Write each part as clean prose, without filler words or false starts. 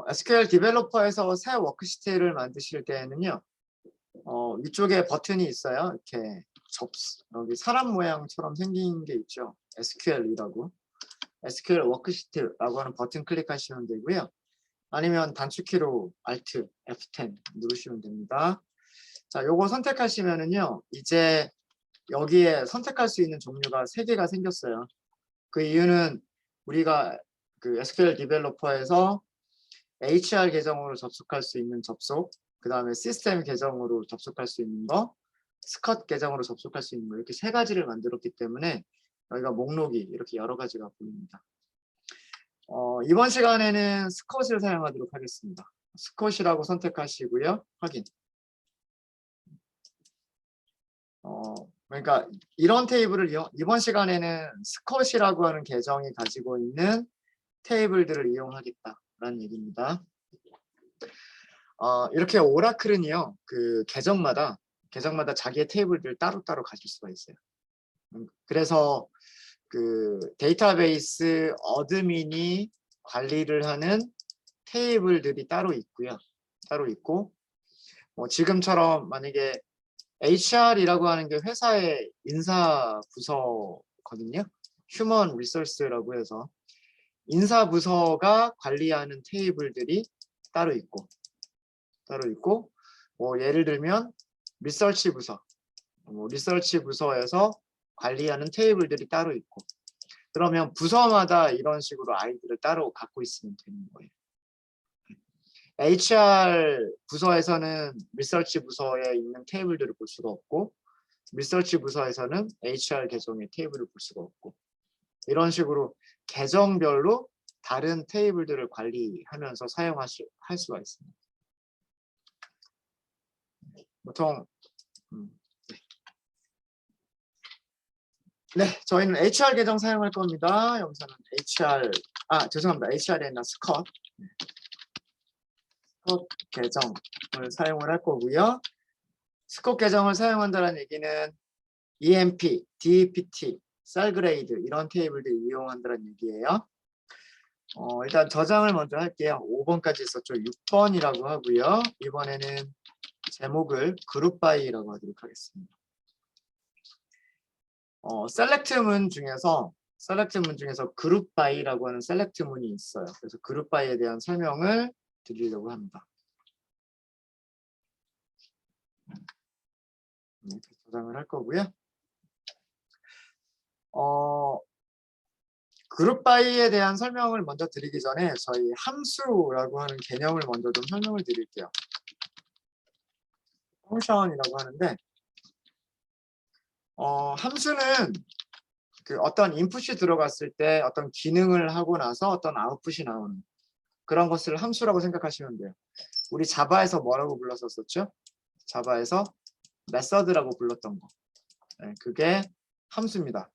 SQL 디벨로퍼에서 새 워크시트를 만드실 때에는요, 위쪽에 버튼이 있어요. 이렇게 여기 사람 모양처럼 생긴 게 있죠. SQL이라고. SQL 워크시트라고 하는 버튼 클릭하시면 되고요. 아니면 단축키로 Alt F10 누르시면 됩니다. 자, 요거 선택하시면은요, 이제 여기에 선택할 수 있는 종류가 3개가 생겼어요. 그 이유는 우리가 그 SQL 디벨로퍼에서 HR 계정으로 접속할 수 있는 접속, 그 다음에 시스템 계정으로 접속할 수 있는 거, 스컷 계정으로 접속할 수 있는 거, 이렇게 3가지를 만들었기 때문에 여기가 목록이 이렇게 여러 가지가 보입니다. 이번 시간에는 스컷을 사용하도록 하겠습니다. 스컷이라고 선택하시고요. 확인. 그러니까 이런 테이블을 이번 시간에는 스컷이라고 하는 계정이 가지고 있는 테이블들을 이용하겠다라는 얘기입니다. 이렇게 오라클은요, 그 계정마다 자기의 테이블들을 따로따로 가질 수가 있어요. 그래서 그 데이터베이스 어드민이 관리를 하는 테이블들이 따로 있고요. 따로 있고, 지금처럼 만약에 HR이라고 하는 게 회사의 인사 부서거든요. 휴먼 리소스라고 해서 인사 부서가 관리하는 테이블들이 따로 있고, 예를 들면 리서치 부서, 리서치 부서에서 관리하는 테이블들이 따로 있고, 그러면 부서마다 이런 식으로 아이디를 따로 갖고 있으면 되는 거예요. HR 부서에서는 리서치 부서에 있는 테이블들을 볼 수가 없고, 리서치 부서에서는 HR 계정의 테이블을 볼 수가 없고, 이런 식으로 계정별로 다른 테이블들을 관리하면서 사용할 수가 있습니다. 보통 네, 저희는 HR 계정 사용할 겁니다. 여기서는 죄송합니다. HR이 아니라 스컷 계정을 사용을 할 거고요. 스컷 계정을 사용한다는 얘기는 EMP, DEPT, 셀그레이드 이런 테이블들 이용한다는 얘기예요. 일단 저장을 먼저 할게요. 5번까지 있었죠. 6번이라고 하고요. 이번에는 제목을 그룹 바이라고 하도록 하겠습니다. 셀렉트 문 중에서 그룹 바이라고 하는 셀렉트 문이 있어요. 그래서 그룹 바이에 대한 설명을 드리려고 합니다. 저장을 할 거고요. 그룹 바이에 대한 설명을 먼저 드리기 전에 저희 함수라고 하는 개념을 먼저 좀 설명을 드릴게요. 펑션이라고 하는데 함수는 그 어떤 인풋이 들어갔을 때 어떤 기능을 하고 나서 어떤 아웃풋이 나오는 그런 것을 함수라고 생각하시면 돼요. 우리 자바에서 뭐라고 불렀었죠? 자바에서 메서드라고 불렀던 거. 네, 그게 함수입니다.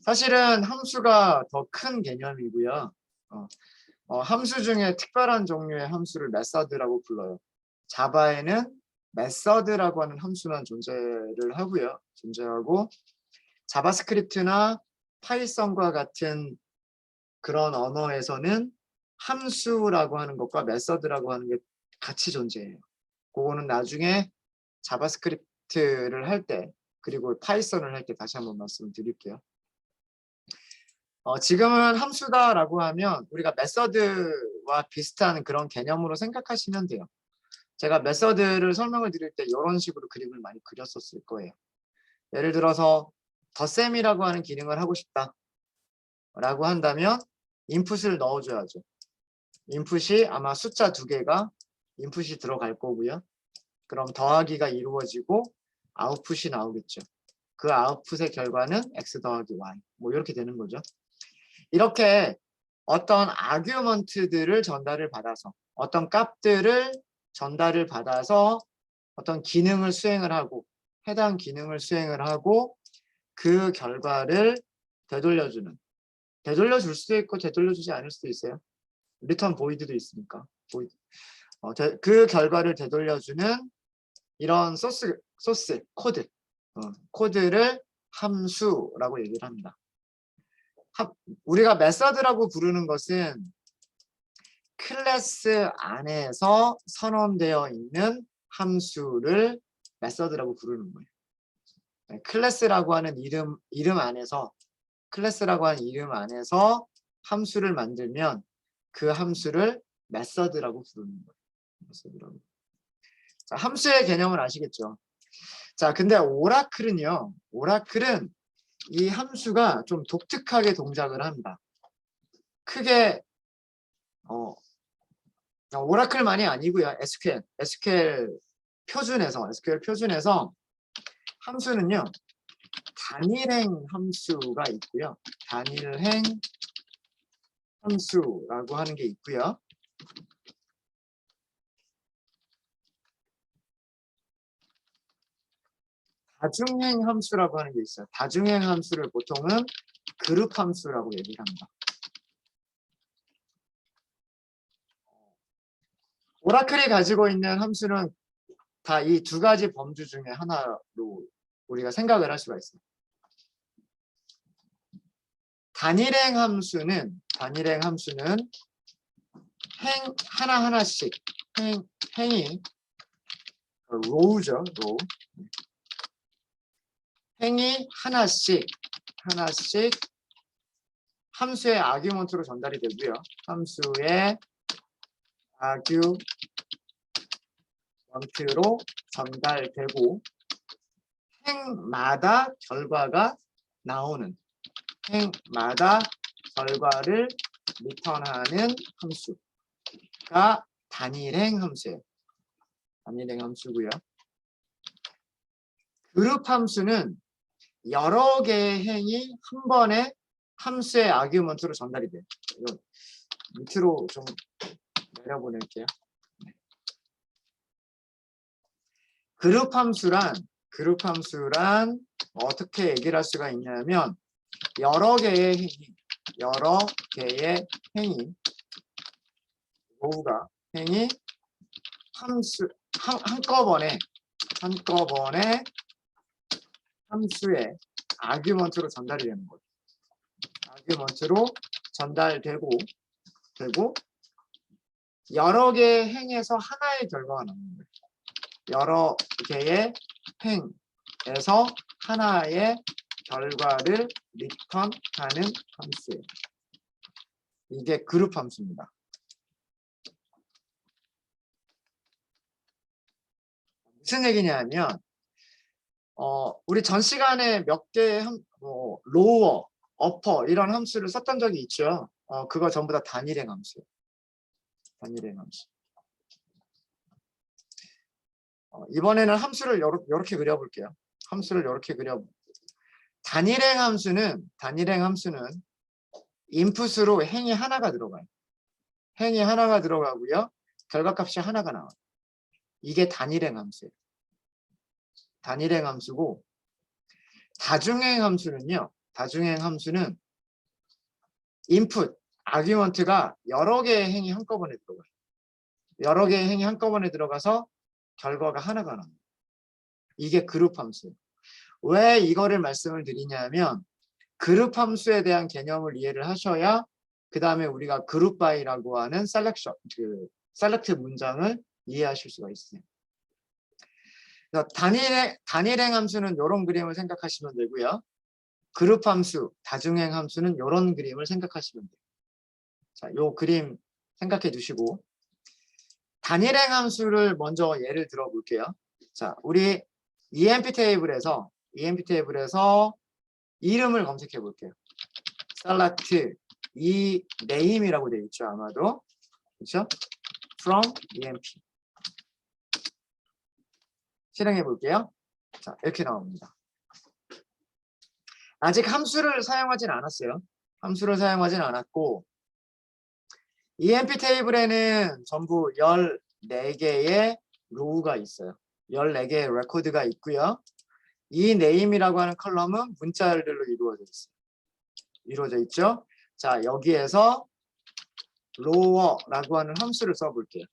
사실은 함수가 더 큰 개념이고요. 함수 중에 특별한 종류의 함수를 메서드라고 불러요. 자바에는 메서드라고 하는 함수만 존재하고 자바스크립트나 파이썬과 같은 그런 언어에서는 함수라고 하는 것과 메서드라고 하는 게 같이 존재해요. 그거는 나중에 자바스크립트를 할 때 그리고 파이썬을 할 때 다시 한번 말씀을 드릴게요. 지금은 함수다라고 하면 우리가 메서드와 비슷한 그런 개념으로 생각하시면 돼요. 제가 메서드를 설명을 드릴 때 이런 식으로 그림을 많이 그렸었을 거예요. 예를 들어서 덧셈이라고 하는 기능을 하고 싶다 라고 한다면 인풋을 넣어줘야죠. 인풋이 아마 숫자 2개가 인풋이 들어갈 거고요. 그럼 더하기가 이루어지고 아웃풋이 나오겠죠. 그 아웃풋의 결과는 x 더하기 y 뭐 이렇게 되는 거죠. 이렇게 어떤 아규먼트들을 전달을 받아서 어떤 값들을 전달을 받아서 어떤 기능을 수행을 하고 해당 기능을 수행을 하고 그 결과를 되돌려줄 수도 있고 되돌려주지 않을 수도 있어요. 리턴 보이드도 있으니까. 그 결과를 되돌려주는 이런 소스 코드를 함수라고 얘기를 합니다. 우리가 메서드라고 부르는 것은 클래스 안에서 선언되어 있는 함수를 메서드라고 부르는 거예요. 네, 클래스라고 하는 이름 안에서 함수를 만들면 그 함수를 메서드라고 부르는 거예요. 메서드라고. 자, 함수의 개념을 아시겠죠? 자, 근데 오라클은 이 함수가 좀 독특하게 동작을 합니다. 크게 오라클만이 아니고요. SQL 표준에서 함수는요. 단일행 함수가 있고요. 단일행 함수라고 하는 게 있고요. 다중행 함수라고 하는 게 있어요. 다중행 함수를 보통은 그룹 함수라고 얘기를 합니다. 오라클이 가지고 있는 함수는 다 이 두 가지 범주 중에 하나로 우리가 생각을 할 수가 있어요. 단일행 함수는 행 하나하나씩 행이 로우죠. 로우. 행이 하나씩 함수의 아규먼트로 전달이 되고요. 함수의 아규먼트로 전달되고 행마다 결과가 나오는 행마다 결과를 리턴하는 함수가 단일행 함수예요. 단일행 함수고요. 그룹 함수는 여러 개의 행이 한 번에 함수의 아규먼트로 전달이 돼요. 이거 밑으로 좀 내려보낼게요. 그룹 함수란 어떻게 얘기를 할 수가 있냐면 여러 개의 행이 로우가 행이 한꺼번에 함수의 아규먼트로 전달이 되는 거예요. 아규먼트로 전달되고 여러 개의 행에서 하나의 결과가 나오는 거예요. 여러 개의 행에서 하나의 결과를 리턴하는 함수예요. 이게 그룹 함수입니다. 무슨 얘기냐면 우리 전 시간에 몇 개의 로어, 어퍼 이런 함수를 썼던 적이 있죠. 그거 전부 다 단일행 함수예요. 단일행 함수. 이번에는 함수를 이렇게 그려볼게요. 단일행 함수는 인풋으로 행이 하나가 들어가요. 행이 하나가 들어가고요. 결과값이 하나가 나와요. 이게 단일행 함수예요. 단일행 함수고 다중행 함수는 인풋, 아규먼트가 여러 개의 행이 한꺼번에 들어가요. 여러 개의 행이 한꺼번에 들어가서 결과가 하나가 나와요. 이게 그룹 함수예요. 왜 이거를 말씀을 드리냐면 그룹 함수에 대한 개념을 이해를 하셔야 그 다음에 우리가 그룹 바이라고 하는 셀렉트 문장을 이해하실 수가 있어요. 단일행 함수는 이런 그림을 생각하시면 되고요. 그룹 함수, 다중행 함수는 이런 그림을 생각하시면 돼요. 자, 요 그림 생각해 두시고 단일행 함수를 먼저 예를 들어 볼게요. 자, 우리 EMP 테이블에서 이름을 검색해 볼게요. select 이 name이라고 되어 있죠, 아마도. 그렇죠? from EMP. 실행해 볼게요. 자, 이렇게 나옵니다. 아직 함수를 사용하진 않았어요. 함수를 사용하진 않았고 EMP 테이블에는 전부 14개의 로우가 있어요. 14개의 레코드가 있고요. 이 name이라고 하는 컬럼은 문자열들로 이루어져 있죠. 자, 여기에서 lower라고 하는 함수를 써볼게요.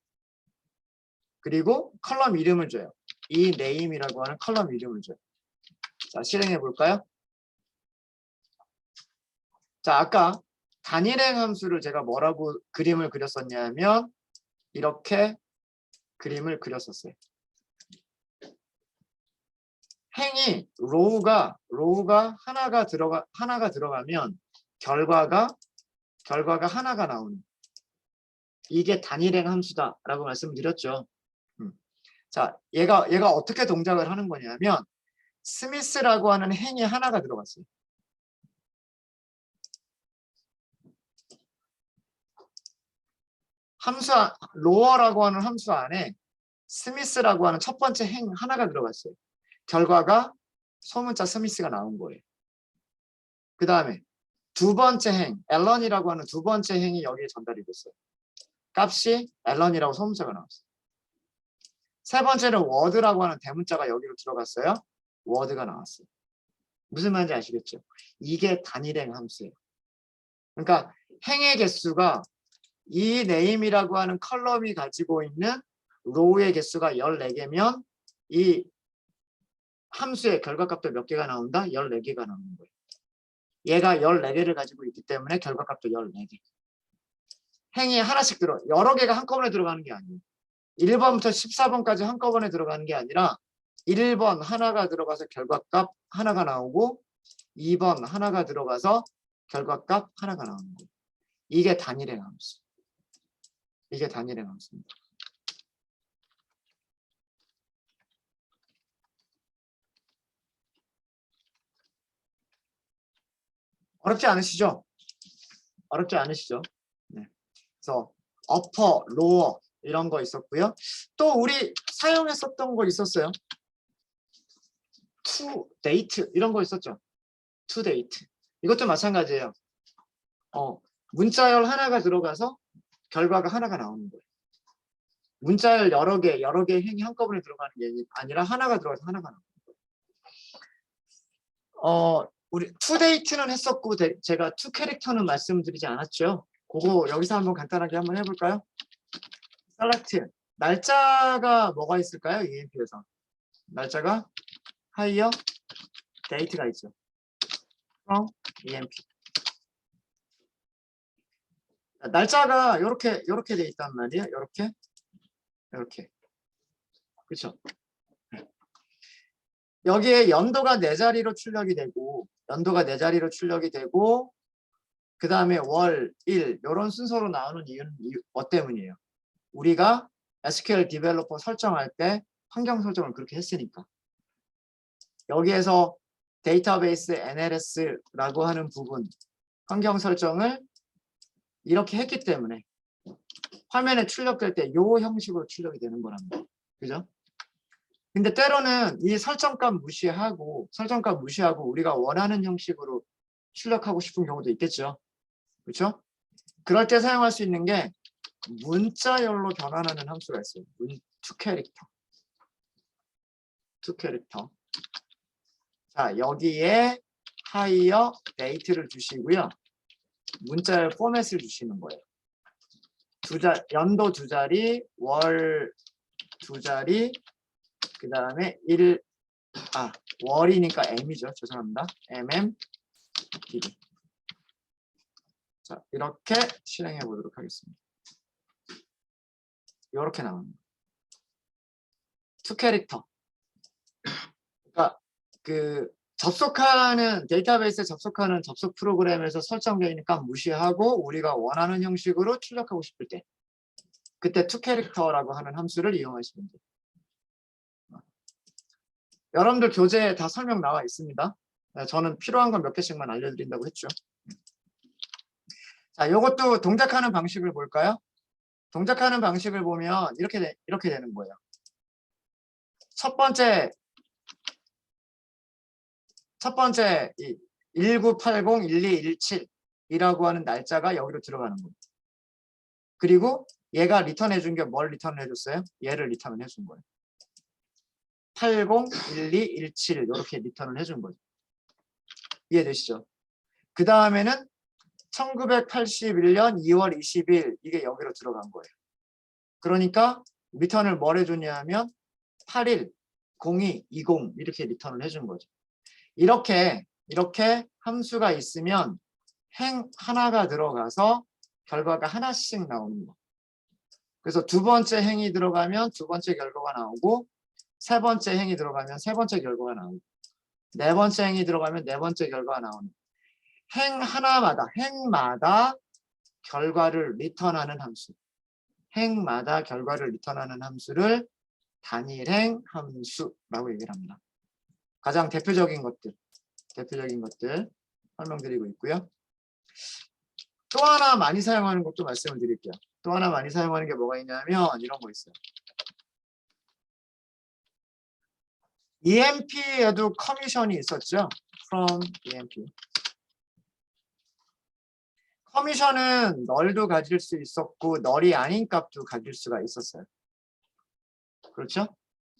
그리고 컬럼 이름을 줘요. 이 name이라고 하는 컬럼 이름을 줘요. 자, 실행해 볼까요? 자, 아까 단일행 함수를 제가 뭐라고 그림을 그렸었냐면 이렇게 그림을 그렸었어요. 행이 로우가 하나가 들어가면 결과가 하나가 나오는, 이게 단일행 함수다라고 말씀드렸죠. 자, 얘가 어떻게 동작을 하는 거냐면 스미스라고 하는 행이 하나가 들어갔어요. 로어라고 하는 함수 안에 스미스라고 하는 첫 번째 행 하나가 들어갔어요. 결과가 소문자 스미스가 나온 거예요. 그 다음에 두 번째 행, 앨런이라고 하는 두 번째 행이 여기에 전달이 됐어요. 값이 앨런이라고 소문자가 나왔어요. 세 번째는 워드라고 하는 대문자가 여기로 들어갔어요. 워드가 나왔어요. 무슨 말인지 아시겠죠? 이게 단일행 함수예요. 그러니까 행의 개수가 이 name이라고 하는 컬럼이 가지고 있는 로우의 개수가 14개면 이 함수의 결과값도 몇 개가 나온다? 14개가 나오는 거예요. 얘가 14개를 가지고 있기 때문에 결과값도 14개. 행이 하나씩 여러 개가 한꺼번에 들어가는 게 아니에요. 1번부터 14번까지 한꺼번에 들어가는 게 아니라 1번 하나가 들어가서 결과값 하나가 나오고 2번 하나가 들어가서 결과값 하나가 나오는 거예요. 이게 단일행 함수. 이게 단일행 함수입니다. 어렵지 않으시죠? 어렵지 않으시죠? 네. 그래서 어퍼, 로어 이런 거 있었고요. 또 우리 사용했었던 거 있었어요. to date 이런 거 있었죠. to date. 이것도 마찬가지예요. 문자열 하나가 들어가서 결과가 하나가 나오는 거예요. 문자열 여러 개 행이 한꺼번에 들어가는 게 아니라 하나가 들어가서 하나가 나오는 거예요. 우리 to date는 했었고 제가 to 캐릭터는 말씀드리지 않았죠. 그거 여기서 한번 간단하게 한번 해볼까요? select 날짜가 뭐가 있을까요? EMP에서 날짜가 higher date가 있죠. from EMP. 날짜가 이렇게 돼 있단 말이에요. 이렇게 그렇죠. 여기에 연도가 4자리로 출력이 되고 그 다음에 월, 일 이런 순서로 나오는 이유는 뭐 때문이에요? 우리가 SQL 디벨로퍼 설정할 때 환경 설정을 그렇게 했으니까. 여기에서 데이터베이스 NLS라고 하는 부분 환경 설정을 이렇게 했기 때문에 화면에 출력될 때 이 형식으로 출력이 되는 거랍니다. 그죠? 근데 때로는 이 설정값 무시하고 우리가 원하는 형식으로 출력하고 싶은 경우도 있겠죠. 그렇죠? 그럴 때 사용할 수 있는 게 문자열로 변환하는 함수가 있어요. to 캐릭터. 자, 여기에 higher date를 주시고요. 문자열 포맷을 주시는 거예요. 연도 2자리, 월 2자리, 그 다음에 월이니까 m이죠. 죄송합니다. DD. 자, 이렇게 실행해 보도록 하겠습니다. 이렇게 나옵니다. to 캐릭터. 그러니까 데이터베이스에 접속하는 접속 프로그램에서 설정되어 있는 값 무시하고 우리가 원하는 형식으로 출력하고 싶을 때 그때 to 캐릭터라고 하는 함수를 이용하시면 돼요. 여러분들 교재에 다 설명 나와 있습니다. 저는 필요한 건 몇 개씩만 알려드린다고 했죠. 자, 이것도 동작하는 방식을 볼까요? 동작하는 방식을 보면 이렇게 되는 거예요. 첫 번째 1980-1217이라고 하는 날짜가 여기로 들어가는 거예요. 그리고 얘가 리턴해 준 게 뭘 리턴해 줬어요? 얘를 리턴을 해준 거예요. 80-1217 이렇게 리턴을 해준 거죠. 이해되시죠? 그 다음에는 1981년 2월 20일 이게 여기로 들어간 거예요. 그러니까 리턴을 뭘 해줬냐면 81, 02, 20 이렇게 리턴을 해준 거죠. 이렇게 함수가 있으면 행 하나가 들어가서 결과가 하나씩 나오는 거. 그래서 두 번째 행이 들어가면 두 번째 결과가 나오고, 세 번째 행이 들어가면 세 번째 결과가 나오고, 네 번째 행이 들어가면 네 번째 결과가 나오는 거. 행 하나마다, 행마다 결과를 리턴하는 함수. 행마다 결과를 리턴하는 함수를 단일행 함수라고 얘기를 합니다. 가장 대표적인 것들 설명드리고 있고요. 또 하나 많이 사용하는 것도 말씀을 드릴게요. 또 하나 많이 사용하는 게 뭐가 있냐면 이런 거 있어요. EMP에도 커미션이 있었죠. from EMP. 커미션은 널도 가질 수 있었고 널이 아닌 값도 가질 수가 있었어요. 그렇죠?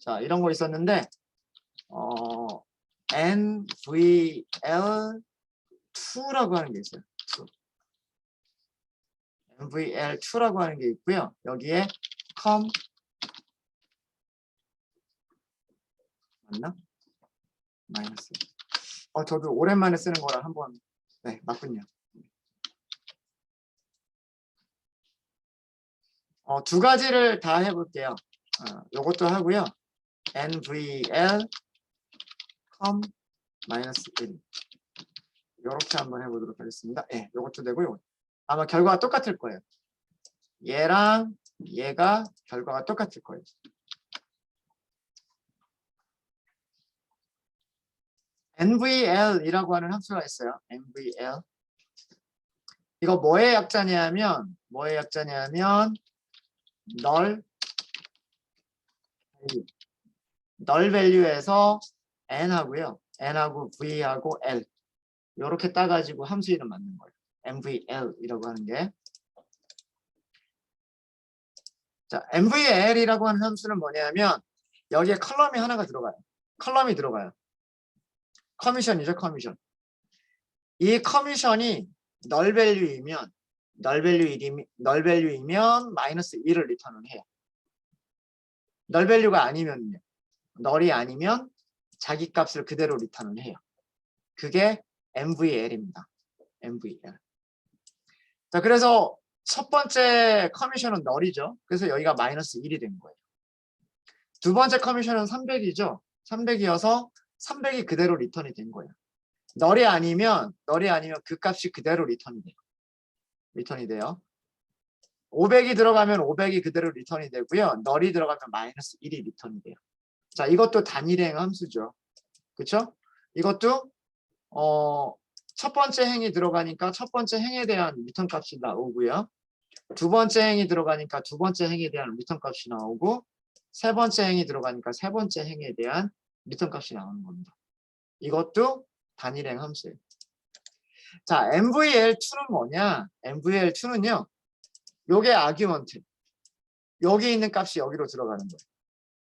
자, 이런 거 있었는데 NVL2라고 하는 게 있어요. NVL2라고 하는 게 있고요. 여기에 com 맞나? 마이너스. 저도 오랜만에 쓰는 거라 한번 네, 맞군요. 두 가지를 다 해볼게요. 요것도 하고요. NVL com 마이너스 1 이렇게 한번 해보도록 하겠습니다. 예, 요것도 되고요. 아마 결과가 똑같을 거예요. 얘랑 얘가 결과가 똑같을 거예요. NVL이라고 하는 함수가 있어요. NVL. 이거 뭐의 약자냐면 널 밸류에서 n하고요. n하고 v하고 l 이렇게 따가지고 함수 이름 맞는 거예요. MVL이라고 하는 게. 자, MVL이라고 하는 함수는 뭐냐면 여기에 컬럼이 하나가 들어가요. 컬럼이 들어가요. 커미션이죠, 커미션. 이 커미션이 널 밸류이면 마이너스 1을 리턴을 해요. 널 밸류가 아니면요. 널이 아니면 자기 값을 그대로 리턴을 해요. 그게 MVL입니다. MVL. 자, 그래서 첫 번째 커미션은 널이죠. 그래서 여기가 마이너스 1이 된 거예요. 두 번째 커미션은 300이죠. 300이어서 300이 그대로 리턴이 된 거예요. 널이 아니면 그 값이 그대로 리턴이 돼요. 500이 들어가면 500이 그대로 리턴이 되고요. 널이 들어가면 마이너스 1이 리턴이 돼요. 자, 이것도 단일행 함수죠. 그렇죠? 이것도 첫 번째 행이 들어가니까 첫 번째 행에 대한 리턴 값이 나오고요. 두 번째 행이 들어가니까 두 번째 행에 대한 리턴 값이 나오고, 세 번째 행이 들어가니까 세 번째 행에 대한 리턴 값이 나오는 겁니다. 이것도 단일행 함수예요. 자, MVL2는 뭐냐? MVL2는요. 요게 아규먼트. 여기 있는 값이 여기로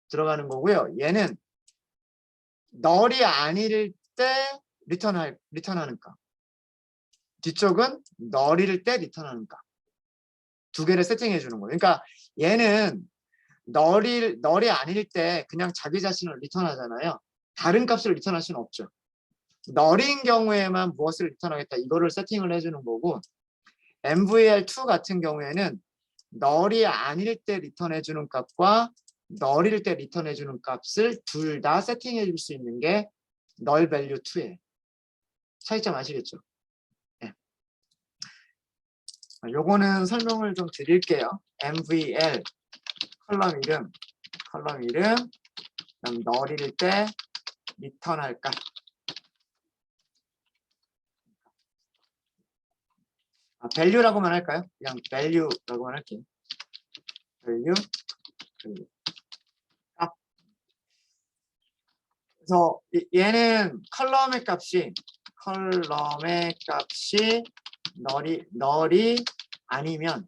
들어가는 거고요. 얘는 널이 아닐 때 리턴하는 값. 뒤쪽은 널일 때 리턴하는 값. 두 개를 세팅해 주는 거예요. 그러니까 얘는 널이 아닐 때 그냥 자기 자신을 리턴하잖아요. 다른 값을 리턴할 수는 없죠. 널인 경우에만 무엇을 리턴하겠다 이거를 세팅을 해주는 거고, MVL2 같은 경우에는 널이 아닐 때 리턴해주는 값과 널일 때 리턴해주는 값을 둘 다 세팅해 줄 수 있는 게 널 밸류 2예요. 차이점 아시겠죠? 네. 요거는 설명을 좀 드릴게요. MVL 컬럼 이름 그다음 널일 때 리턴할까? 밸류라고만 할까요? 그냥 밸류라고만 할게요. 밸류. 그래서 얘는 컬럼의 값이 널이 아니면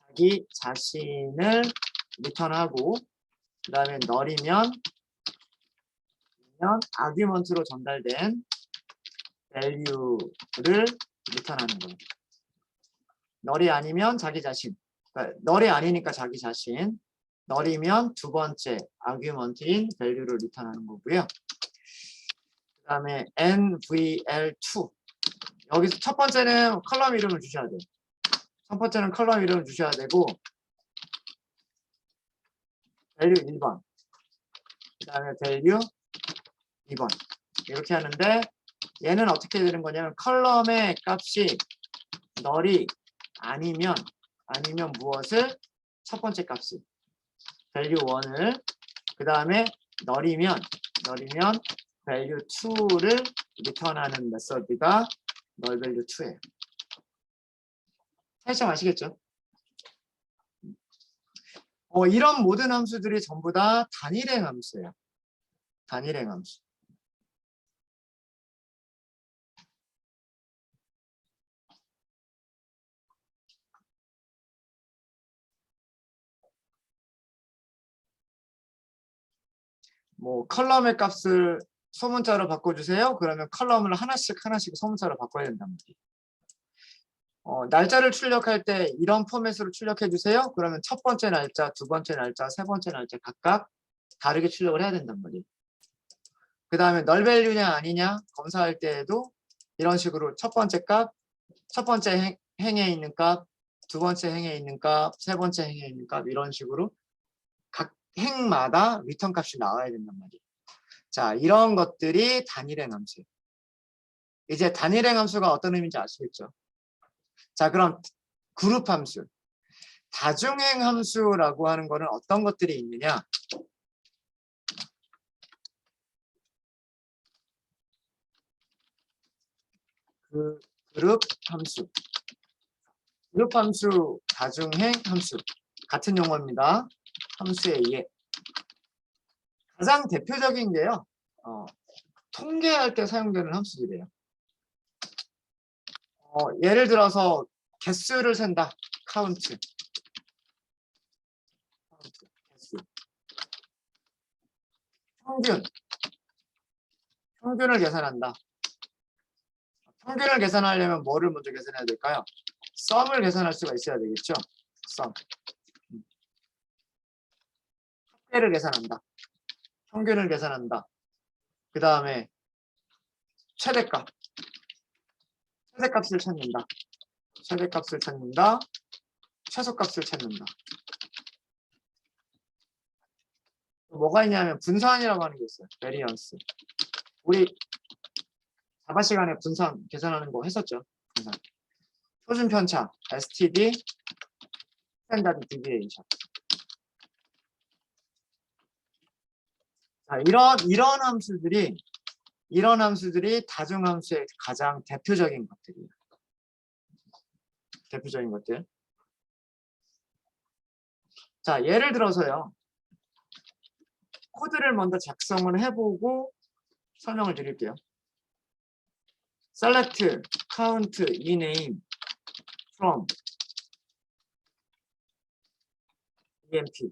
자기 자신을 리턴하고, 그 다음에 널이면 아규먼트로 전달된 밸류를 리턴하는 거예요. 널이 아니면 자기 자신, 그러니까 널이 아니니까 자기 자신, 널이면 두 번째 아규먼트인 밸류를 리턴하는 거고요. 그다음에 nvl2. 여기서 첫 번째는 컬럼 이름을 주셔야 돼요. 첫 번째는 컬럼 이름을 주셔야 되고 value 1번. 그다음에 value 2번. 이렇게 하는데 얘는 어떻게 되는 거냐면 컬럼의 값이 null이 아니면 무엇을 첫 번째 값을 value 1을 그다음에 null이면 value 2를 리턴하는 메서드가 null value 2예요. 살짝 아시겠죠? 이런 모든 함수들이 전부 다 단일행 함수예요. 단일행 함수. 뭐 컬럼의 값을 소문자로 바꿔주세요. 그러면 컬럼을 하나씩 소문자로 바꿔야 된단 말이에요. 날짜를 출력할 때 이런 포맷으로 출력해 주세요. 그러면 첫 번째 날짜, 두 번째 날짜, 세 번째 날짜 각각 다르게 출력을 해야 된단 말이에요. 그 다음에 널 밸류냐 아니냐 검사할 때에도 이런 식으로 첫 번째 값, 첫 번째 행에 있는 값, 두 번째 행에 있는 값, 세 번째 행에 있는 값 이런 식으로 각 행마다 리턴 값이 나와야 된단 말이에요. 자, 이런 것들이 단일행 함수예요. 이제 단일행 함수가 어떤 의미인지 아시겠죠? 자, 그럼 그룹 함수. 다중행 함수라고 하는 거는 어떤 것들이 있느냐? 그룹 함수. 그룹 함수, 다중행 함수. 같은 용어입니다. 함수에 의해. 가장 대표적인 게요. 통계할 때 사용되는 함수들이에요. 예를 들어서 개수를 센다. 카운트. 개수. 평균을 계산한다. 평균을 계산하려면 뭐를 먼저 계산해야 될까요? 썸을 계산할 수가 있어야 되겠죠. 썸. 합계를 계산한다. 평균을 계산한다. 그 다음에 최대값. 최대값을 찾는다. 최대값을 찾는다. 최소값을 찾는다. 뭐가 있냐면 분산이라고 하는 게 있어요. 베리언스. 우리 자바 시간에 분산 계산하는 거 했었죠. 분산. 표준 편차, STD, 스탠다드 디비에이션. 자, 이런 함수들이 다중함수의 가장 대표적인 것들이에요. 대표적인 것들. 자, 예를 들어서요. 코드를 먼저 작성을 해보고 설명을 드릴게요. select, count, ename, from, emp.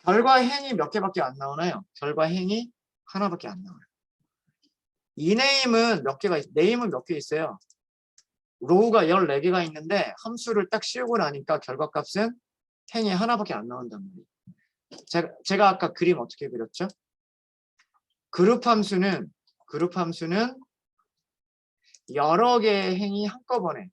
결과 행이 몇 개밖에 안 나오나요? 결과 행이 하나밖에 안 나와요. ename은 몇 개가 name은 몇 개 있어요? 로우가 14개가 있는데 함수를 딱 씌우고 나니까 결과값은 행이 하나밖에 안 나온단 말이에요. 제가 아까 그림 어떻게 그렸죠? 그룹 함수는 여러 개의 행이 한꺼번에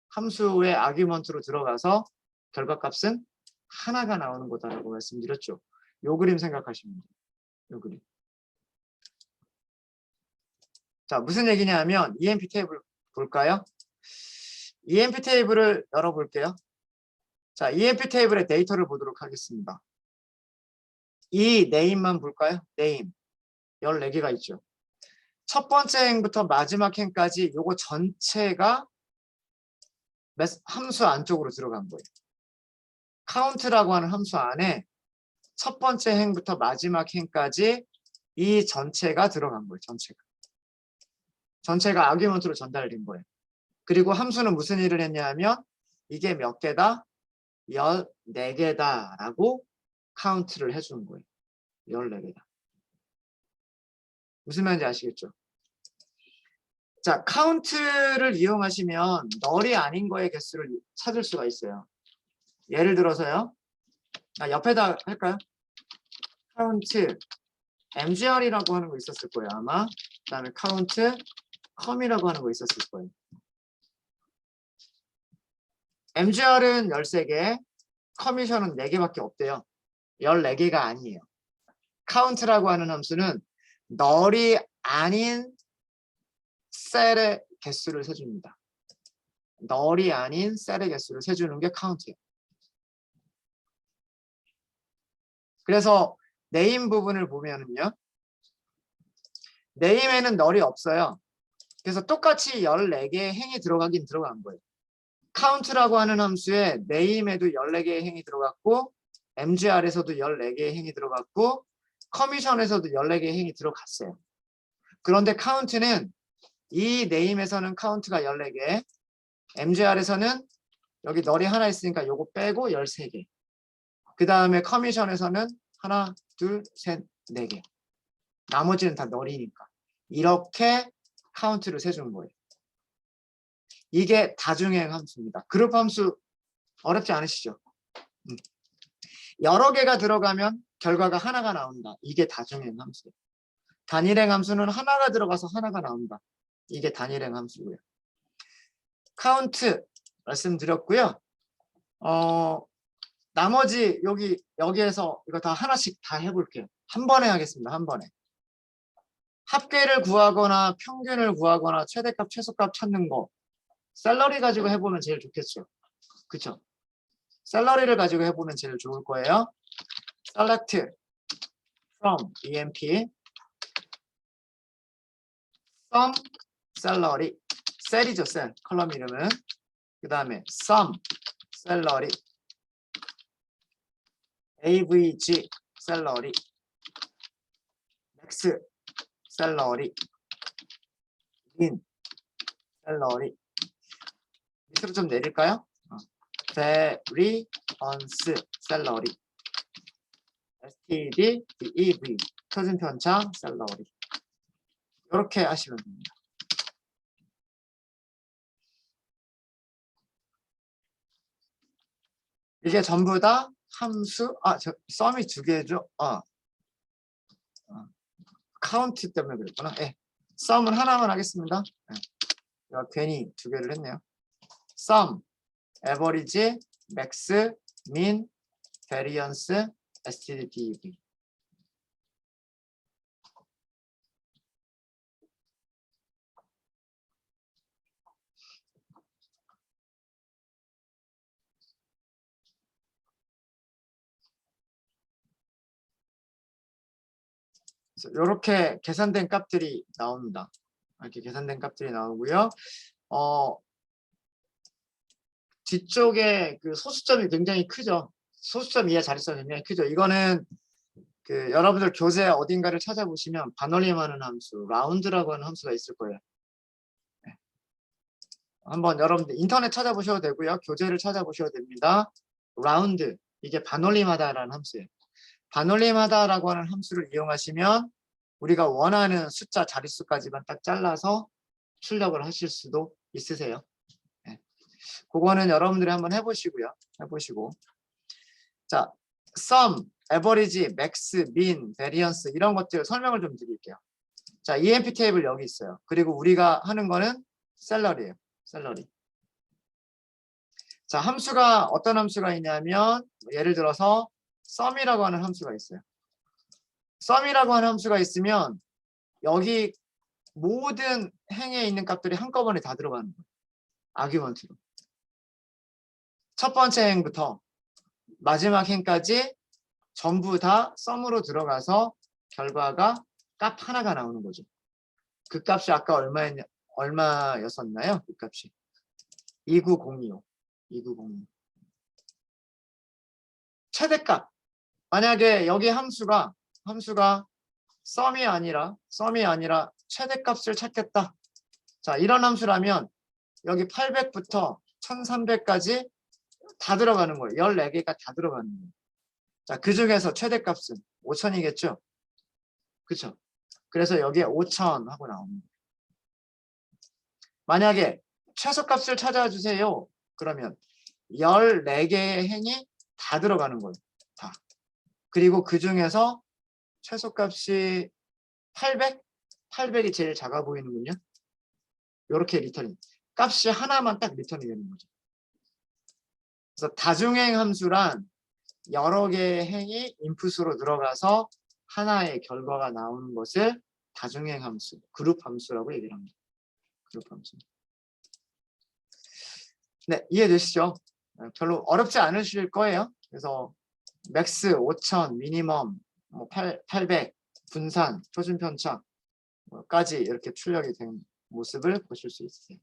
함수의 아규먼트로 들어가서 결과값은 하나가 나오는 거다라고 말씀드렸죠. 요 그림 생각하시면 돼요. 요 그림. 자, 무슨 얘기냐면 EMP 테이블 볼까요? EMP 테이블을 열어볼게요. 자, EMP 테이블의 데이터를 보도록 하겠습니다. 이 네임만 볼까요? 네임. 14개가 있죠. 첫 번째 행부터 마지막 행까지 요거 전체가 함수 안쪽으로 들어간 거예요. 카운트라고 하는 함수 안에 첫 번째 행부터 마지막 행까지 이 전체가 들어간 거예요. 전체가 아규먼트로 전달된 거예요. 그리고 함수는 무슨 일을 했냐 하면 이게 몇 개다? 14개다 라고 카운트를 해주는 거예요. 14개다. 무슨 말인지 아시겠죠? 자, 카운트를 이용하시면 널이 아닌 거의 개수를 찾을 수가 있어요. 예를 들어서요. 옆에다 할까요? count mgr이라고 하는 거 있었을 거예요, 아마. 그다음에 count com이라고 하는 거 있었을 거예요. mgr은 13개, 커미션은 4개밖에 없대요. 14개가 아니에요. count라고 하는 함수는 널이 아닌 셀의 개수를 세줍니다. 널이 아닌 셀의 개수를 세주는 게 count예요. 그래서 네임 부분을 보면은요. 네임에는 널이 없어요. 그래서 똑같이 14개의 행이 들어가긴 들어간 거예요. count라고 하는 함수에 네임에도 14개의 행이 들어갔고 mgr에서도 14개의 행이 들어갔고 커미션에서도 14개의 행이 들어갔어요. 그런데 count는 이 네임에서는 count가 14개, mgr에서는 여기 널이 하나 있으니까 요거 빼고 13개. 그 다음에 커미션에서는 하나, 둘, 셋, 4개. 나머지는 다 널이니까. 이렇게 count를 세준 거예요. 이게 다중행 함수입니다. 그룹 함수 어렵지 않으시죠? 여러 개가 들어가면 결과가 하나가 나온다. 이게 다중행 함수예요. 단일행 함수는 하나가 들어가서 하나가 나온다. 이게 단일행 함수고요. count 말씀드렸고요. 나머지 여기에서 이거 다 하나씩 다 해볼게요. 한 번에 하겠습니다. 한 번에. 합계를 구하거나 평균을 구하거나 최대값, 최소값 찾는 거 샐러리 가지고 해보면 제일 좋겠죠. 그쵸? 샐러리를 가지고 해보면 제일 좋을 거예요. select from emp sum salary 셀이죠, 셀. 컬럼 이름은. 그 다음에 sum salary avg salary max salary min salary 밑으로 좀 내릴까요? variance salary std dev 표준 편차 salary 이렇게 하시면 됩니다. 이게 전부 다 함수, 썸이 2개죠. 카운트 때문에 그랬구나. 네. 썸은 하나만 하겠습니다. 네. 제가 괜히 2개를 했네요. 썸, average, max, min, variance, std, dev. 이렇게 계산된 값들이 나옵니다. 이렇게 계산된 값들이 나오고요. 뒤쪽에 그 소수점이 굉장히 크죠. 소수점 이하 자릿수가 굉장히 크죠. 이거는 그 여러분들 교재 어딘가를 찾아보시면 반올림하는 함수, 라운드라고 하는 함수가 있을 거예요. 네. 한번 여러분들 인터넷 찾아보셔도 되고요. 교재를 찾아보셔도 됩니다. 라운드, 이게 반올림하다라는 함수예요. 반올림하다라고 하는 함수를 이용하시면 우리가 원하는 숫자 자릿수까지만 딱 잘라서 출력을 하실 수도 있으세요. 네. 그거는 여러분들이 한번 해보시고요. 해보시고. 자, sum, average, max, min, variance 이런 것들 설명을 좀 드릴게요. 자, EMP 테이블 여기 있어요. 그리고 우리가 하는 거는 셀러리예요. 셀러리. 자, 함수가 어떤 함수가 있냐면 예를 들어서 sum이라고 하는 함수가 있어요. sum이라고 하는 함수가 있으면 여기 모든 행에 있는 값들이 한꺼번에 다 들어가는 거예요. 아규먼트로. 첫 번째 행부터 마지막 행까지 전부 다 sum으로 들어가서 결과가 값 하나가 나오는 거죠. 그 값이 아까 얼마였었나요? 그 값이 29025. 2906. 최대값. 만약에 여기 함수가 sum이 아니라 최대값을 찾겠다. 자, 이런 함수라면 여기 800부터 1300까지 다 들어가는 거예요. 14개가 다 들어가는 거예요. 자, 그 중에서 최대값은 5000이겠죠? 그쵸? 그래서 여기에 5000 하고 나옵니다. 만약에 최소값을 찾아주세요. 그러면 14개의 행이 다 들어가는 거예요. 다. 그리고 그 중에서 최소값이 800? 800이 제일 작아 보이는군요. 이렇게 리턴이. 값이 하나만 딱 리턴이 되는 거죠. 그래서 다중행 함수란 여러 개의 행이 인풋으로 들어가서 하나의 결과가 나오는 것을 다중행 함수, 그룹 함수라고 얘기를 합니다. 그룹 함수. 네, 이해되시죠? 별로 어렵지 않으실 거예요. 그래서 맥스, 5000, 미니멈, 800, 분산, 표준 편차까지 이렇게 출력이 된 모습을 보실 수 있으세요.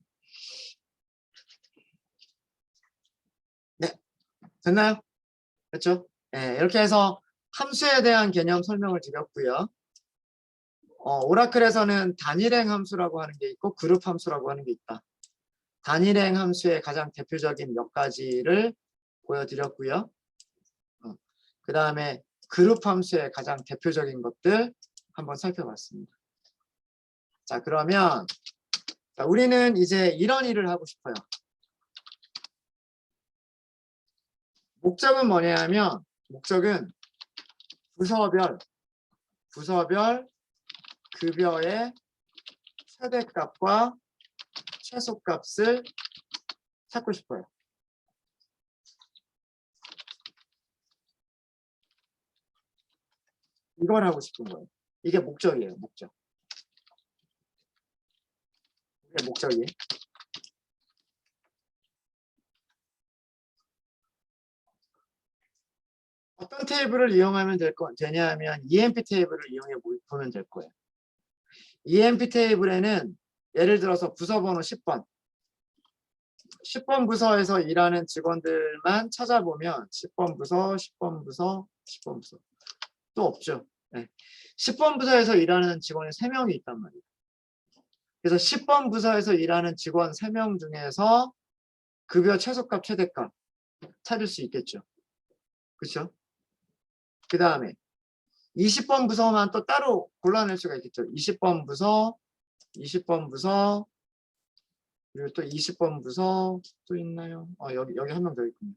네, 됐나요? 됐죠? 네, 이렇게 해서 함수에 대한 개념 설명을 드렸고요. 오라클에서는 단일행 함수라고 하는 게 있고 그룹 함수라고 하는 게 있다. 단일행 함수의 가장 대표적인 몇 가지를 보여드렸고요. 그 다음에 그룹 함수의 가장 대표적인 것들 한번 살펴봤습니다. 자, 그러면 우리는 이제 이런 일을 하고 싶어요. 목적은 뭐냐면 목적은 부서별 급여의 최대값과 최소값을 찾고 싶어요. 이걸 하고 싶은 거예요. 이게 목적이에요. 목적. 이게 목적이에요. 어떤 테이블을 이용하면 되냐 하면 EMP 테이블을 이용해 보면 될 거예요. EMP 테이블에는 예를 들어서 부서번호 10번 10번 부서에서 일하는 직원들만 찾아보면 10번 부서, 10번 부서, 10번 부서 또 없죠. 네. 10번 부서에서 일하는 직원이 3명이 있단 말이에요. 그래서 10번 부서에서 일하는 직원 3명 중에서 급여 최소값, 최대값 찾을 수 있겠죠. 그렇죠? 그 다음에 20번 부서만 또 따로 골라낼 수가 있겠죠. 20번 부서, 20번 부서, 그리고 또 20번 부서 또 있나요? 여기 한 명 더 있군요.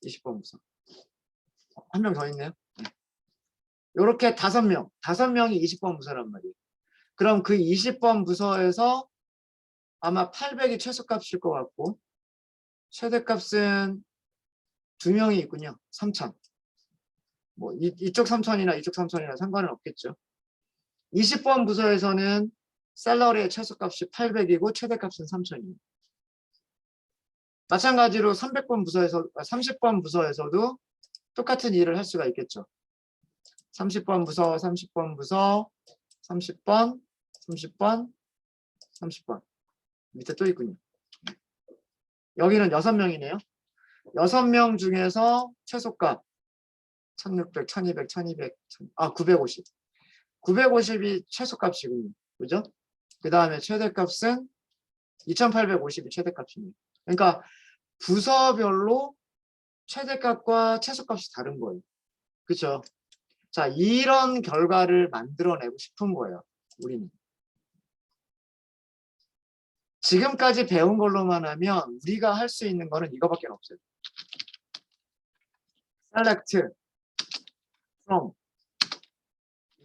20번 부서. 한 명 더 있네요. 네. 이렇게 5명이 20번 부서란 말이에요. 그럼 그 20번 부서에서 아마 800이 최소값일 것 같고 최대값은 2명이 있군요. 3000. 뭐 이쪽 3000이나 이쪽 3000이나 상관은 없겠죠. 20번 부서에서는 샐러리의 최소값이 800이고 최대값은 3000이에요. 마찬가지로 30번 부서에서도 똑같은 일을 할 수가 있겠죠. 30번 부서, 30번 부서, 30번, 30번, 30번. 밑에 또 있군요. 여기는 6명이네요. 6명 중에서 최소값 1600, 1200, 1200, 950. 950이 최소값이군요. 그죠? 그 다음에 최대값은 2850이 최대값입니다. 그러니까 부서별로 최대값과 최소값이 다른 거예요. 그렇죠? 자, 이런 결과를 만들어내고 싶은 거예요. 우리는. 지금까지 배운 걸로만 하면 우리가 할 수 있는 거는 이거밖에 없어요. select, from,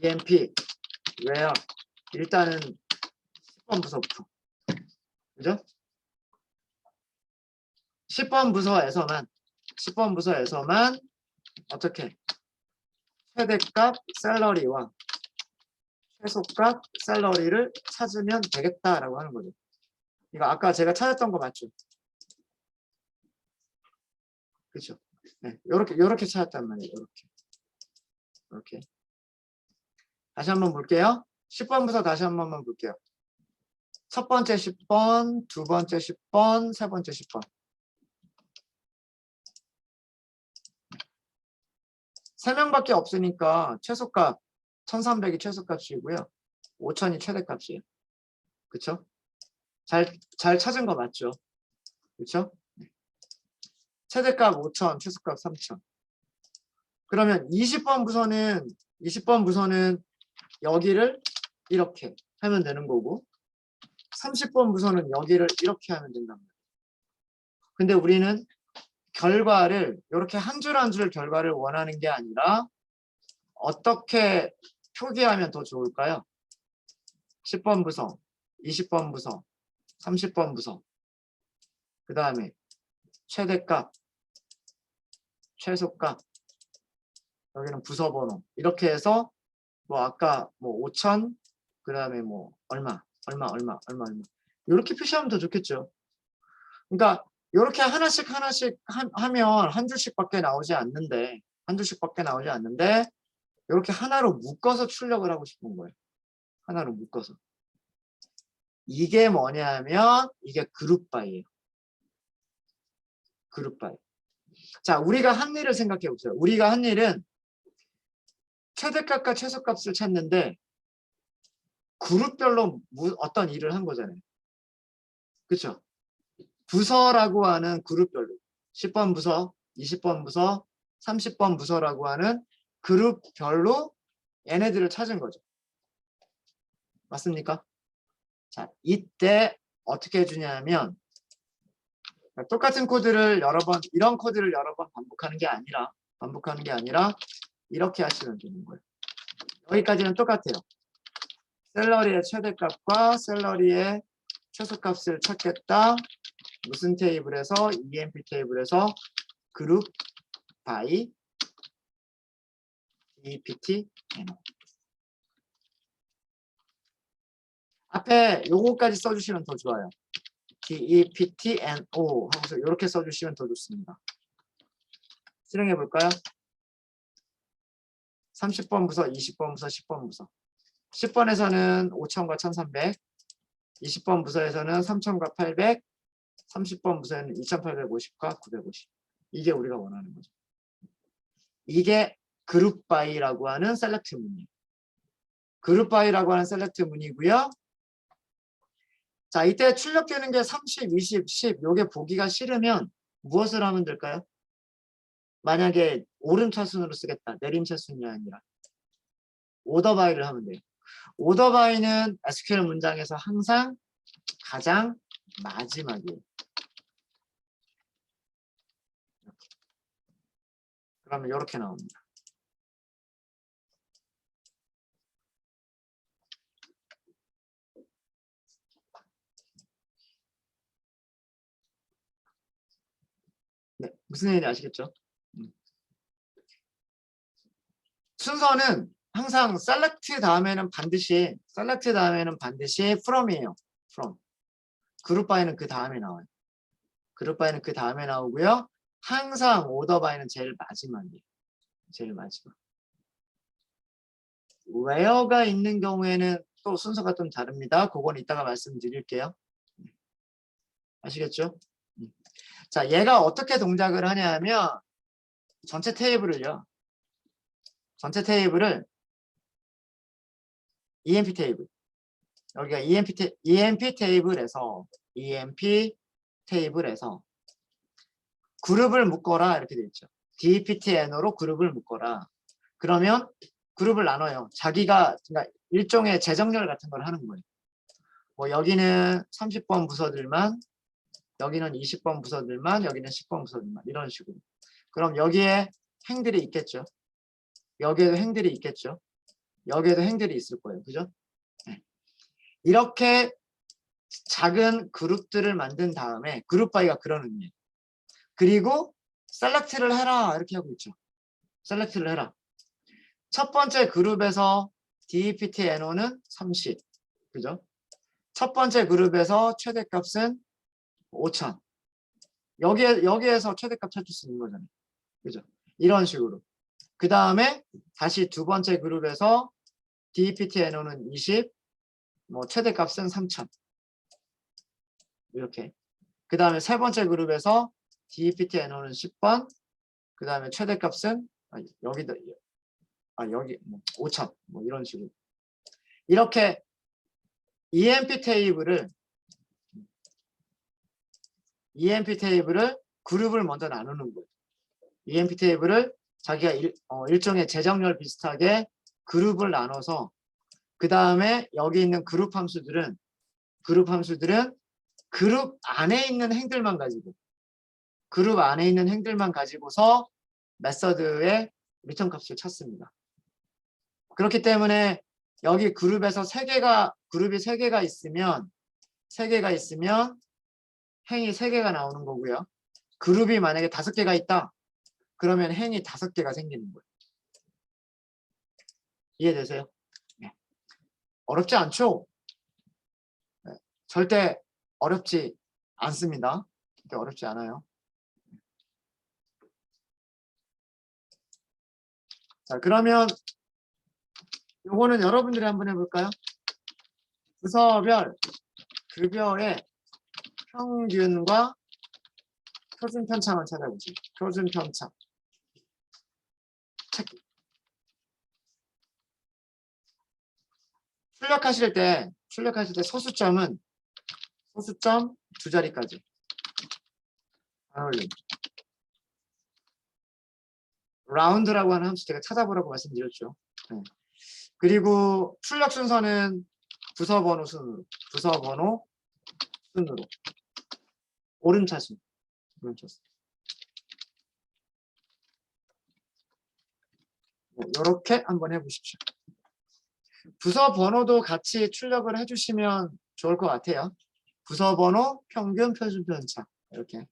emp, where. 일단은 10번 부서부터. 그죠? 10번 부서에서만 어떻게 최대값 샐러리와 최소값 샐러리를 찾으면 되겠다라고 하는 거죠. 이거 아까 제가 찾았던 거 맞죠? 그렇죠? 네, 요렇게 찾았단 말이에요. 이렇게. 다시 한번 볼게요. 10번 부서 다시 한 번만 볼게요. 첫 번째 10번, 두 번째 10번, 세 번째 10번. 3명밖에 없으니까 최소값 1300이 최소값이고요. 5000이 최대값이에요. 그쵸? 잘 찾은 거 맞죠? 그쵸? 최대값 5000, 최소값 3000. 그러면 20번 부서는 여기를 이렇게 하면 되는 거고 30번 부서는 여기를 이렇게 하면 된단 말이에요. 근데 우리는 결과를 이렇게 한 줄 한 줄 결과를 원하는 게 아니라 어떻게 표기하면 더 좋을까요? 10번 부서, 20번 부서, 30번 부서, 그 다음에 최대값, 최소값, 여기는 부서 번호. 이렇게 해서 뭐 아까 뭐 5천, 그 다음에 뭐 얼마. 이렇게 표시하면 더 좋겠죠. 그러니까 이렇게 하나씩 하면 한 줄씩밖에 나오지 않는데, 이렇게 하나로 묶어서 출력을 하고 싶은 거예요. 하나로 묶어서. 이게 뭐냐면 이게 그룹 바이예요. 그룹 바이. 자, 우리가 한 일을 생각해 보세요. 우리가 한 일은 최대값과 최소값을 찾는데 그룹별로 어떤 일을 한 거잖아요. 그렇죠? 부서라고 하는 그룹별로 10번 부서, 20번 부서, 30번 부서라고 하는 그룹별로 얘네들을 찾은 거죠. 맞습니까? 자, 이때 어떻게 해주냐면 똑같은 코드를 여러 번, 이런 코드를 여러 번 반복하는 게 아니라 이렇게 하시면 되는 거예요. 여기까지는 똑같아요. 샐러리의 최대값과 샐러리의 최소값을 찾겠다. 무슨 테이블에서 EMP 테이블에서 그룹 바이 DEPT NO. 앞에 요거까지 써주시면 더 좋아요. DEPT NO 하고서 이렇게 써주시면 더 좋습니다. 실행해 볼까요? 30번 부서, 20번 부서, 10번 부서. 10번에서는 5,000과 1,300, 20번 부서에서는 3,000과 800, 30번 부서에는 2,850과 950. 이게 우리가 원하는 거죠. 이게 그룹 바이라고 하는 셀렉트 문이에요. 그룹 바이라고 하는 셀렉트 문이고요. 자, 이때 출력되는 게 30, 20, 10. 요게 보기가 싫으면 무엇을 하면 될까요? 만약에 오름차순으로 쓰겠다. 내림차순이 아니라 오더 바이를 하면 돼요. 오더 바이는 SQL 문장에서 항상 가장 마지막이에요. 그러면 이렇게 나옵니다. 네, 무슨 얘기인지 아시겠죠? 순서는 항상 select 다음에는 반드시 from이에요. from. 그룹 바이는 그 다음에 나와요. 그룹 바이는 그 다음에 나오고요. 항상 오더 바이는 제일 마지막이에요. 제일 마지막. where가 있는 경우에는 또 순서가 좀 다릅니다. 그건 이따가 말씀드릴게요. 아시겠죠? 자, 얘가 어떻게 동작을 하냐면 전체 테이블을요. 전체 테이블을 EMP 테이블. 여기가 EMP 테이블에서 그룹을 묶어라 이렇게 되어 있죠. DEPTNO로 그룹을 묶어라. 그러면 그룹을 나눠요. 자기가 그러니까 일종의 재정렬 같은 걸 하는 거예요. 뭐 여기는 30번 부서들만, 여기는 20번 부서들만, 여기는 10번 부서들만 이런 식으로. 그럼 여기에 행들이 있겠죠. 여기에도 행들이 있겠죠. 여기에도 행들이 있을 거예요. 그죠? 네. 이렇게 작은 그룹들을 만든 다음에 그룹 바이가 그런 의미예요. 그리고 셀렉트를 해라 이렇게 하고 있죠. 셀렉트를 해라. 첫 번째 그룹에서 DEPTNO는 30. 그죠? 첫 번째 그룹에서 최대값은 5,000. 여기에서 최대값 찾을 수 있는 거잖아요. 그죠? 이런 식으로. 그 다음에 다시 두 번째 그룹에서 DEPTNO는 20. 뭐 최대값은 3,000. 이렇게. 그 다음에 세 번째 그룹에서 DEPTNO는 10번. 그 다음에 최대값은 여기다 여기 5,000. 뭐 이런 식으로. 이렇게 EMP 테이블을 그룹을 먼저 나누는 거예요. EMP 테이블을 자기가 일종의 재정렬 비슷하게 그룹을 나눠서 그 다음에 여기 있는 그룹 함수들은 그룹 안에 있는 행들만 가지고서 메서드의 리턴 값을 찾습니다. 그렇기 때문에 여기 그룹에서 그룹이 3개가 있으면 행이 3개가 나오는 거고요. 그룹이 만약에 5개가 있다. 그러면 행이 5개가 생기는 거예요. 이해되세요? 네. 어렵지 않죠? 네. 절대 어렵지 않습니다. 절대 어렵지 않아요. 자, 그러면 요거는 여러분들이 한번 해볼까요? 부서별 급여의 평균과 표준 편차만 찾아보지. 표준 편차. 출력하실 때 소수점 2자리까지. 라운드라고 하는 함수 제가 찾아보라고 말씀드렸죠. 네. 그리고 출력 순서는 부서 번호 순으로 오름차순. 이렇게 한번 해보십시오. 부서 번호도 같이 출력을 해주시면 좋을 것 같아요. 부서 번호, 평균, 표준 편차 이렇게.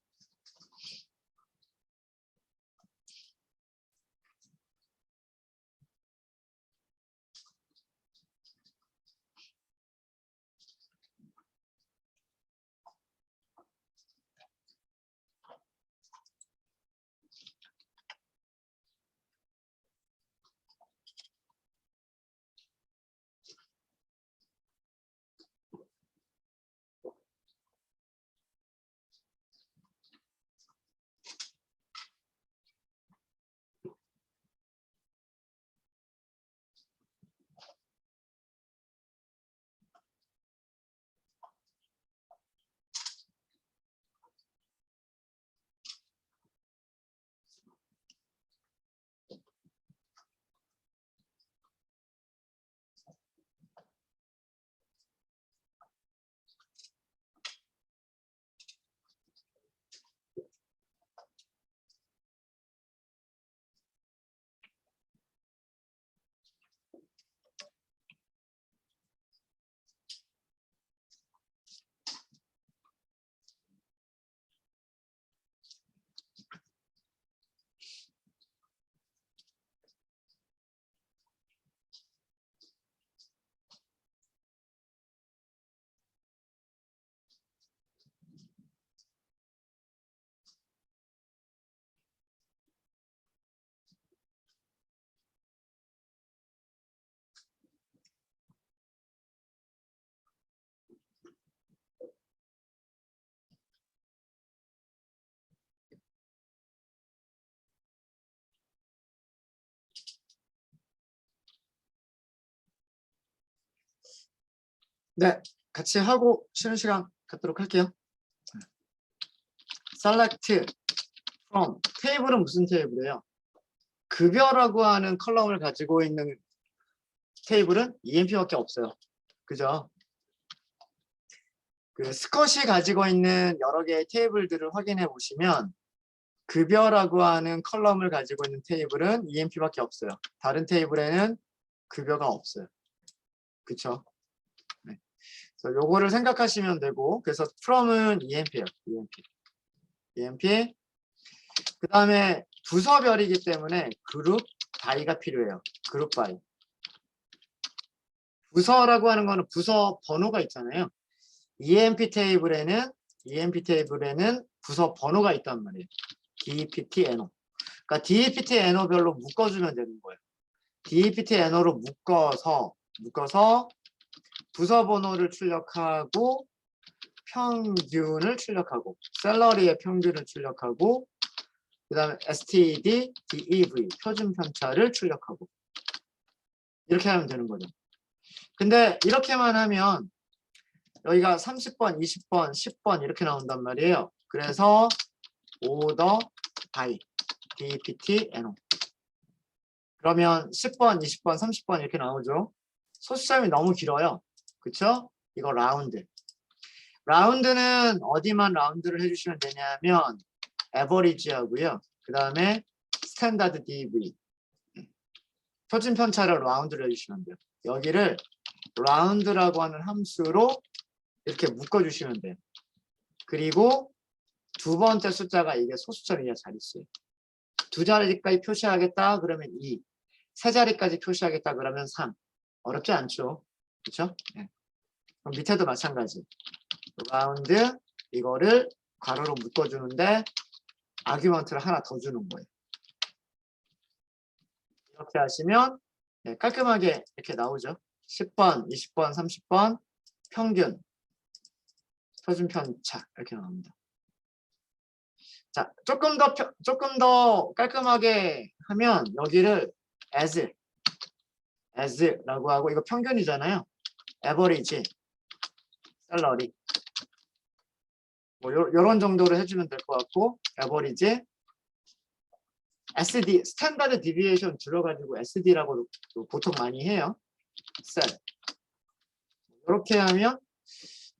네, 같이 하고 쉬는 시간 갖도록 할게요. select from 테이블은 무슨 테이블이에요? 급여라고 하는 컬럼을 가지고 있는 테이블은 EMP밖에 없어요. 그죠? 그 스컷이 가지고 있는 여러 개의 테이블들을 확인해 보시면 급여라고 하는 컬럼을 가지고 있는 테이블은 EMP밖에 없어요. 다른 테이블에는 급여가 없어요. 그쵸? 네. 그래서 요거를 생각하시면 되고, 그래서 from은 EMP예요. EMP. 그 다음에 부서별이기 때문에 그룹 바이가 필요해요. 그룹 바이. 부서라고 하는 거는 부서 번호가 있잖아요. EMP 테이블에는 부서 번호가 있단 말이에요. DEPT, NO. 그러니까 DEPT, NO별로 묶어주면 되는 거예요. DEPT, NO로 묶어서 부서 번호를 출력하고 평균을 출력하고 셀러리의 평균을 출력하고 그 다음에 STD, DEV, 표준 편차를 출력하고 이렇게 하면 되는 거죠. 근데 이렇게만 하면 여기가 30번, 20번, 10번 이렇게 나온단 말이에요. 그래서 오더 바이 DPT NO 그러면 10번, 20번, 30번 이렇게 나오죠. 소수점이 너무 길어요. 그쵸? 이거 라운드는 어디만 라운드를 해주시면 되냐면 에버리지 하고요. 그 다음에 스탠다드 DV 표준 편차를 라운드를 해주시면 돼요. 여기를 라운드라고 하는 함수로 이렇게 묶어주시면 돼요. 그리고 두 번째 숫자가 이게 소수점이냐 자릿수예요. 두 자리까지 표시하겠다 그러면 2, 세 자리까지 표시하겠다 그러면 3. 어렵지 않죠? 그렇죠? 네. 그럼 밑에도 마찬가지. 라운드 이거를 괄호로 묶어주는데 아규먼트를 하나 더 주는 거예요. 이렇게 하시면 네, 깔끔하게 이렇게 나오죠. 10번, 20번, 30번 평균, 표준 편차 이렇게 나옵니다. 자, 조금 더 깔끔하게 하면 여기를 as라고 하고 이거 평균이잖아요. average, salary 뭐 요런 정도로 해주면 될 것 같고 average, SD, 스탠다드 디비에이션 줄여가지고 SD라고 보통 많이 해요. 셀. 이렇게 하면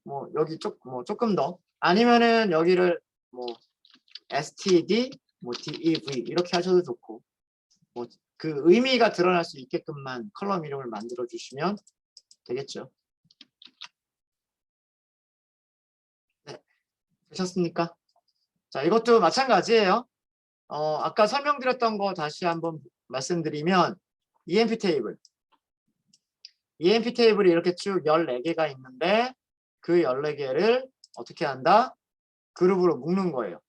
뭐 여기 조금 더 아니면은 여기를 뭐 STD, 뭐 DEV 이렇게 하셔도 좋고 뭐 그 의미가 드러날 수 있게끔만 컬럼 이름을 만들어 주시면 되겠죠. 네, 되셨습니까? 자, 이것도 마찬가지예요. 아까 설명드렸던 거 다시 한번 말씀드리면 EMP 테이블. EMP 테이블이 이렇게 쭉 14개가 있는데 그 14개를 어떻게 한다? 그룹으로 묶는 거예요.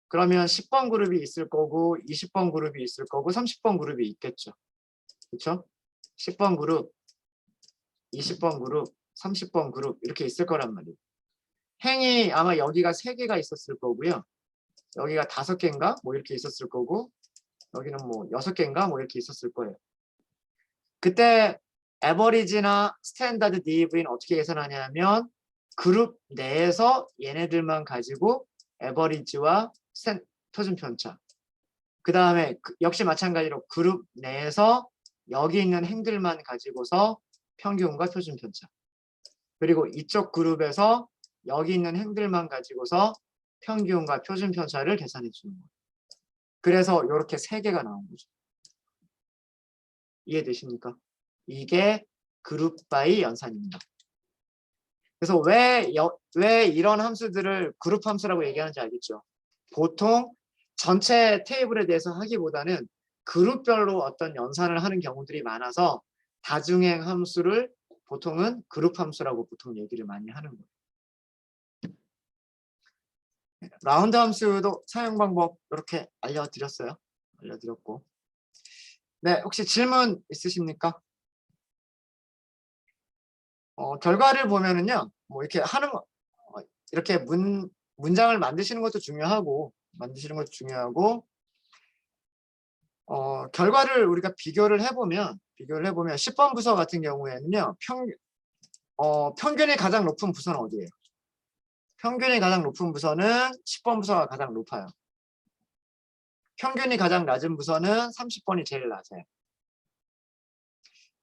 그러면 10번 그룹이 있을 거고 20번 그룹이 있을 거고 30번 그룹이 있겠죠. 그렇죠? 10번 그룹, 20번 그룹, 30번 그룹 이렇게 있을 거란 말이에요. 행이 아마 여기가 3개가 있었을 거고요. 여기가 5개인가? 뭐 이렇게 있었을 거고 여기는 뭐 6개인가? 뭐 이렇게 있었을 거예요. 그때 에버리지나 스탠다드 DEV는 어떻게 계산하냐면 그룹 내에서 얘네들만 가지고 에버리지와 표준 편차. 그 다음에 역시 마찬가지로 그룹 내에서 여기 있는 행들만 가지고서 평균과 표준 편차. 그리고 이쪽 그룹에서 여기 있는 행들만 가지고서 평균과 표준 편차를 계산해 주는 거예요. 그래서 이렇게 3개가 나온 거죠. 이해되십니까? 이게 그룹 바이 연산입니다. 그래서 왜 이런 함수들을 그룹 함수라고 얘기하는지 알겠죠? 보통 전체 테이블에 대해서 하기보다는 그룹별로 어떤 연산을 하는 경우들이 많아서 다중행 함수를 보통은 그룹 함수라고 보통 얘기를 많이 하는 거예요. 라운드 함수도 사용 방법 이렇게 알려드렸어요. 알려드렸고. 네, 혹시 질문 있으십니까? 결과를 보면은요, 뭐 이렇게 하는 거, 이렇게 문장을 만드시는 것도 중요하고, 결과를 우리가 비교를 해보면 10번 부서 같은 경우에는요, 평균이 가장 높은 부서는 어디예요? 평균이 가장 높은 부서는 10번 부서가 가장 높아요. 평균이 가장 낮은 부서는 30번이 제일 낮아요.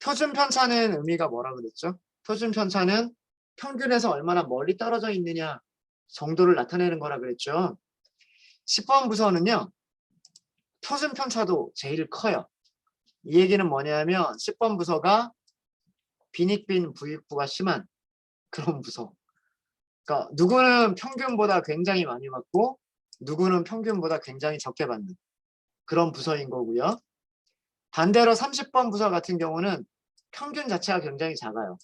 표준 편차는 의미가 뭐라 그랬죠? 표준 편차는 평균에서 얼마나 멀리 떨어져 있느냐 정도를 나타내는 거라 그랬죠. 10번 부서는요. 표준 편차도 제일 커요. 이 얘기는 뭐냐면 10번 부서가 빈익빈 부익부가 심한 그런 부서. 그러니까 누구는 평균보다 굉장히 많이 받고 누구는 평균보다 굉장히 적게 받는 그런 부서인 거고요. 반대로 30번 부서 같은 경우는 평균 자체가 굉장히 작아요.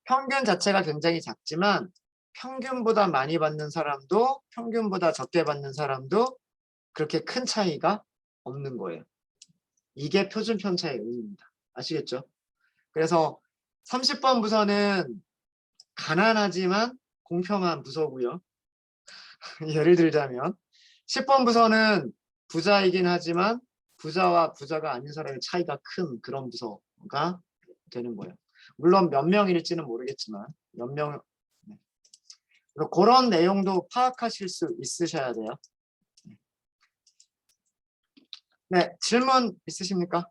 평균 자체가 굉장히 작지만 평균보다 많이 받는 사람도 평균보다 적게 받는 사람도 그렇게 큰 차이가 없는 거예요. 이게 표준 편차의 의미입니다. 아시겠죠? 그래서 30번 부서는 가난하지만 공평한 부서고요. 예를 들자면 10번 부서는 부자이긴 하지만 부자와 부자가 아닌 사람의 차이가 큰 그런 부서가 되는 거예요. 물론 몇 명일지는 모르겠지만 몇 명. 네. 그런 내용도 파악하실 수 있으셔야 돼요. 네, 질문 있으십니까?